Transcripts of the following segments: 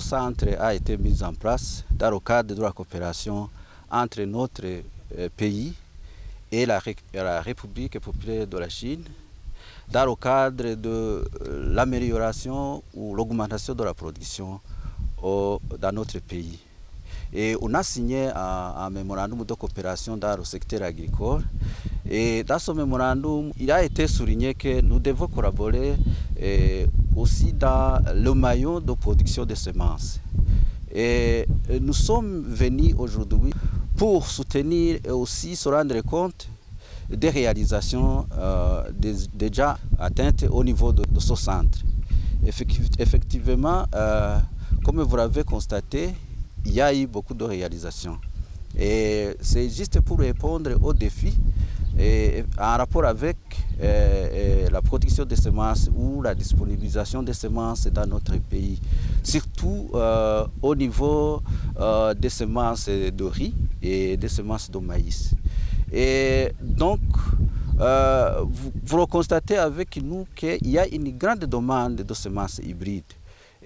ce centre a été mis en place dans le cadre de la coopération entre notre pays et la République populaire de la Chine, dans le cadre de l'amélioration ou l'augmentation de la production dans notre pays. Et on a signé un mémorandum de coopération dans le secteur agricole. Et dans ce mémorandum, il a été souligné que nous devons collaborer aussi dans le maillon de production de semences. Et nous sommes venus aujourd'hui pour soutenir et aussi se rendre compte des réalisations déjà atteintes au niveau de ce centre. Effectivement, comme vous l'avez constaté, il y a eu beaucoup de réalisations. Et c'est juste pour répondre aux défis en rapport avec la production des semences ou la disponibilisation des semences dans notre pays, surtout au niveau des semences de riz et des semences de maïs. Et donc, vous le constatez avec nous qu'il y a une grande demande de semences hybrides,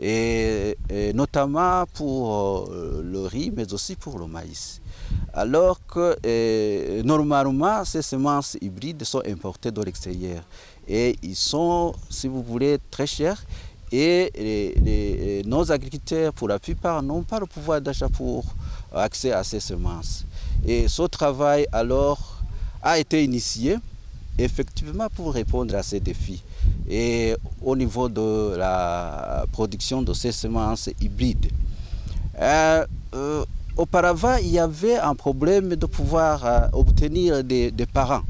et notamment pour le riz, mais aussi pour le maïs. Alors que normalement, ces semences hybrides sont importées de l'extérieur et ils sont, si vous voulez, très chers. Et nos agriculteurs, pour la plupart, n'ont pas le pouvoir d'achat pour accès à ces semences. Et ce travail, alors, a été initié effectivement pour répondre à ces défis. Et au niveau de la production de ces semences hybrides. Auparavant, il y avait un problème de pouvoir obtenir des parents.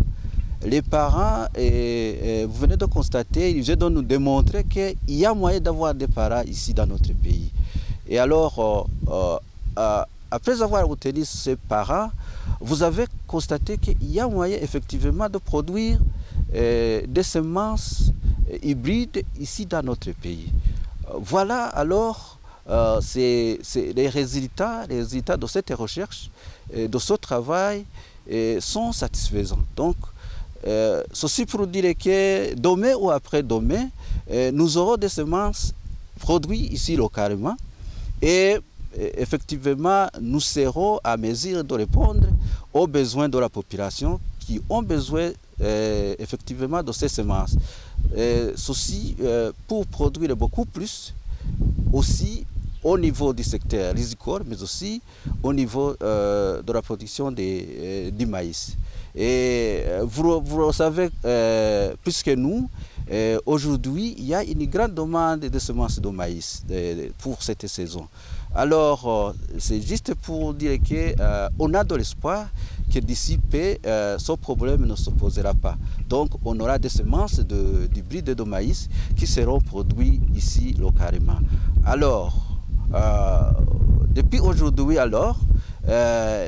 Les parents, vous venez de constater, ils viennent de nous démontrer qu'il y a moyen d'avoir des parents ici dans notre pays. Et alors, après avoir obtenu ces parents, vous avez constaté qu'il y a moyen effectivement de produire des semences hybrides ici dans notre pays. Voilà alors les résultats de cette recherche, de ce travail sont satisfaisants. Donc, ceci pour dire que demain ou après-demain, nous aurons des semences produites ici localement et effectivement, nous serons à mesure de répondre aux besoins de la population qui ont besoin effectivement de ces semences. Ceci pour produire beaucoup plus, aussi au niveau du secteur risicole, mais aussi au niveau de la production du maïs. Et vous le savez plus que nous, aujourd'hui, il y a une grande demande de semences de maïs pour cette saison. Alors, c'est juste pour dire qu'on a de l'espoir que d'ici peu, ce problème ne se posera pas. Donc, on aura des semences d'hybrides de maïs qui seront produites ici localement. Alors, depuis aujourd'hui, alors,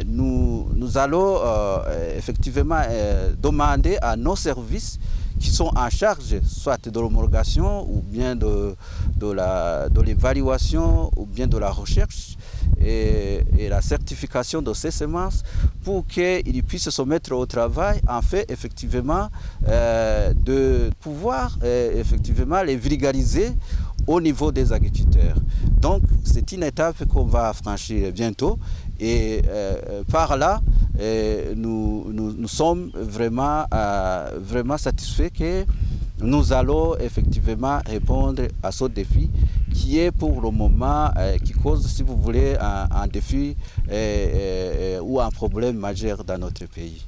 nous allons effectivement demander à nos services qui sont en charge soit de l'homologation ou bien de l'évaluation ou bien de la recherche et la certification de ces semences pour qu'ils puissent se mettre au travail en fait effectivement de pouvoir effectivement les vulgariser au niveau des agriculteurs. Donc c'est une étape qu'on va franchir bientôt et par là nous sommes vraiment satisfaits que nous allons effectivement répondre à ce défi qui est pour le moment, qui cause, si vous voulez, un défi ou un problème majeur dans notre pays.